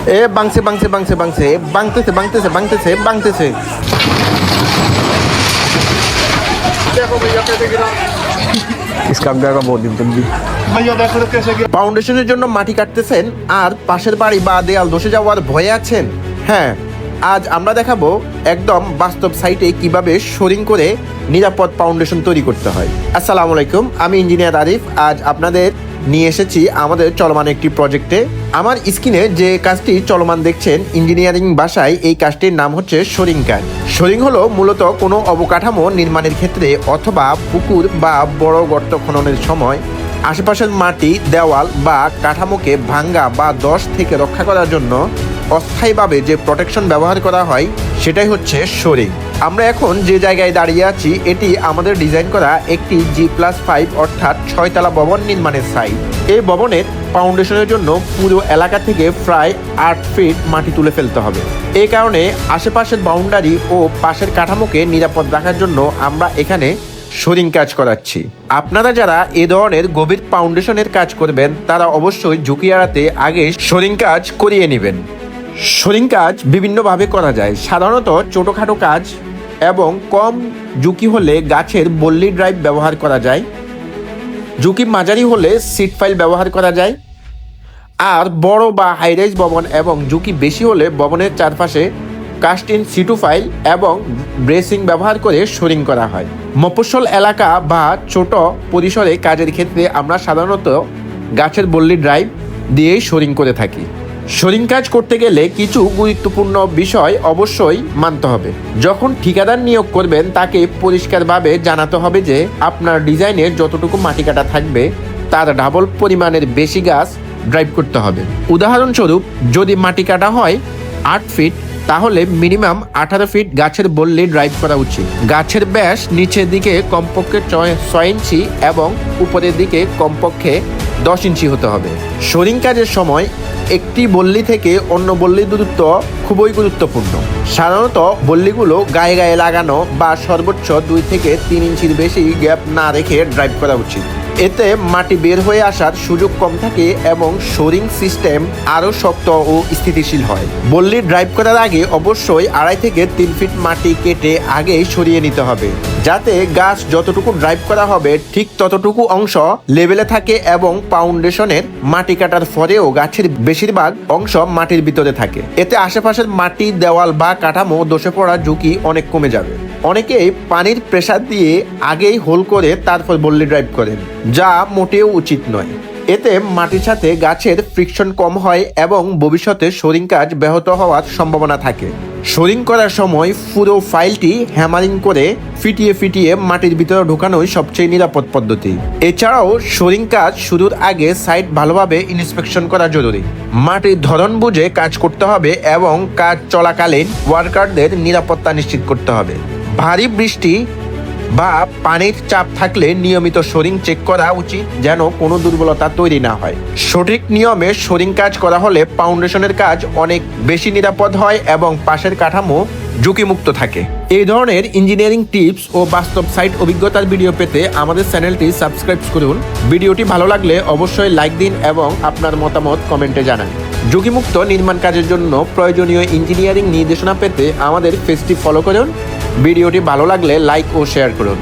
এ বাংতেছে। देखो भैया कैसे गिरा इसका का बहुत दिन तुम भी भैया देखो तो कैसे गिरा ফাউন্ডেশনের জন্য মাটি কাটতেছেন আর পাশের বাড়ি বা দেয়াল ধসে যাওয়ার ভয়ে আছেন? হ্যাঁ, আজ আমরা দেখাবো একদম বাস্তব সাইটে কিভাবে শোরিং করে নিরাপদ ফাউন্ডেশন তৈরি করতে হয়। আসসালামু আলাইকুম, আমি ইঞ্জিনিয়ার আরিফ। আজ আপনাদের নিয়ে এসেছি আমাদের চলমান একটি প্রজেক্টে। আমার স্ক্রিনে যে কাজটি চলমান দেখছেন, ইঞ্জিনিয়ারিং ভাষায় এই কাজটির নাম হচ্ছে শোরিং কাজ। শোরিং হলো মূলত কোনো অবকাঠামো নির্মাণের ক্ষেত্রে অথবা পুকুর বা বড় গর্ত খননের সময় আশেপাশের মাটি, দেওয়াল বা কাঠামোকে ভাঙ্গা বা ধস থেকে রক্ষা করার জন্য অস্থায়ীভাবে যে প্রোটেকশন ব্যবহার করা হয় সেটাই হচ্ছে শোরিং। আমরা এখন যে জায়গায় দাঁড়িয়ে আছি এটি আমাদের ডিজাইন করা একটি G+5 অর্থাৎ 6 তলা ভবন নির্মাণের সাইট। এই ভবনের ফাউন্ডেশনের জন্য পুরো এলাকা থেকে প্রায় 8 ফিট মাটি তুলে ফেলতে হবে। এই কারণে আশেপাশের বাউন্ডারি ও পাশের কাঠামোকে নিরাপদ রাখার জন্য আমরা এখানে শোরিং কাজ করাচ্ছি। আপনারা যারা এ ধরনের গভীর ফাউন্ডেশনের কাজ করবেন তারা অবশ্যই ঝুঁকি এড়াতে আগে শোরিং কাজ করিয়ে নেবেন। শোরিং কাজ বিভিন্নভাবে করা যায়। সাধারণত ছোটোখাটো কাজ এবং কম ঝুঁকি হলে গাছের বল্লি ড্রাইভ ব্যবহার করা যায়। ঝুঁকি মাঝারি হলে সিট ফাইল ব্যবহার করা যায়। আর বড় বা হাইরাইজ ভবন এবং ঝুঁকি বেশি হলে ভবনের চারপাশে কাস্টিন সিটু ফাইল এবং ব্রেসিং ব্যবহার করে শোরিং করা হয়। মফস্বল এলাকা বা ছোট পরিসরে কাজের ক্ষেত্রে আমরা সাধারণত গাছের বল্লি ড্রাইভ দিয়েই শোরিং করে থাকি। শোরিং কাজ করতে গেলে কিছু গুরুত্বপূর্ণ বিষয় অবশ্যই মানতে হবে। যখন ঠিকাদার নিয়োগ করবেন তাকে পরিষ্কারভাবে জানাতে হবে যে আপনার ডিজাইনের যতটুকু মাটি কাটা থাকবে তার ডাবল পরিমাণের বেশি গাছ ড্রাইভ করতে হবে। উদাহরণস্বরূপ, যদি মাটি কাটা হয় 8 ফিট তাহলে মিনিমাম 18 ফিট গাছের বল্লি ড্রাইভ করা উচিত। গাছের ব্যাস নিচের দিকে কমপক্ষে 6 ইঞ্চি এবং উপরের দিকে কমপক্ষে 10 ইঞ্চি হতে হবে। শোরিং কাজের সময় একটি বল্লি থেকে অন্য বল্লির দূরত্ব খুবই গুরুত্বপূর্ণ। সাধারণত বল্লিগুলো গায়ে গায়ে লাগানো বা সর্বোচ্চ 2 থেকে 3 ইঞ্চির বেশি গ্যাপ না রেখে ড্রাইভ করা উচিত। এতে মাটি বের হয়ে আসার সুযোগ কম থাকে এবং শোরিং সিস্টেম আরও শক্ত ও স্থিতিশীল হয়। বল্লি ড্রাইভ করার আগে অবশ্যই 2.5 থেকে 3 ফিট মাটি কেটে আগেই সরিয়ে নিতে হবে, যাতে গাছ যতটুকু ড্রাইভ করা হবে ঠিক ততটুকু অংশ লেভেলে থাকে এবং ফাউন্ডেশনের মাটি কাটার পরেও গাছের বেশিরভাগ অংশ মাটির ভিতরে থাকে। এতে আশেপাশের মাটি, দেওয়াল বা কাঠামো ধসে পড়ার ঝুঁকি অনেক কমে যাবে। অনেকেই পানির প্রেসার দিয়ে আগেই হোল করে তারপর বল্লি ড্রাইভ করেন, যা মোটেও উচিত নয়। এতে মাটির সাথে গাছের ফ্রিকশন কম হয় এবং ভবিষ্যতে শোরিং কাজ ব্যাহত হওয়ার সম্ভাবনা থাকে। শোরিং করার সময় পুরো ফাইলটি হ্যামারিং করে ফিটিয়ে মাটির ভিতরে ঢোকানোই সবচেয়ে নিরাপদ পদ্ধতি। এছাড়াও শোরিং কাজ শুরুর আগে সাইট ভালোভাবে ইন্সপেকশন করা জরুরি। মাটির ধরন বুঝে কাজ করতে হবে এবং কাজ চলাকালীন ওয়ার্কারদের নিরাপত্তা নিশ্চিত করতে হবে। ভারী বৃষ্টি বা পানির চাপ থাকলে নিয়মিত শোরিং চেক করা উচিত যেন কোনো দুর্বলতা তৈরি না হয়। সঠিক নিয়মে শোরিং কাজ করা হলে ফাউন্ডেশনের কাজ অনেক বেশি নিরাপদ হয় এবং পাশের কাঠামো ঝুঁকিমুক্ত থাকে। এই ধরনের ইঞ্জিনিয়ারিং টিপস ও বাস্তব সাইট অভিজ্ঞতার ভিডিও পেতে আমাদের চ্যানেলটি সাবস্ক্রাইব করুন। ভিডিওটি ভালো লাগলে অবশ্যই লাইক দিন এবং আপনার মতামত কমেন্টে জানান। ঝুঁকিমুক্ত নির্মাণ কাজের জন্য প্রয়োজনীয় ইঞ্জিনিয়ারিং নির্দেশনা পেতে আমাদের পেজটি ফলো করুন। ভিডিওটি ভালো লাগলে লাইক ও শেয়ার করুন।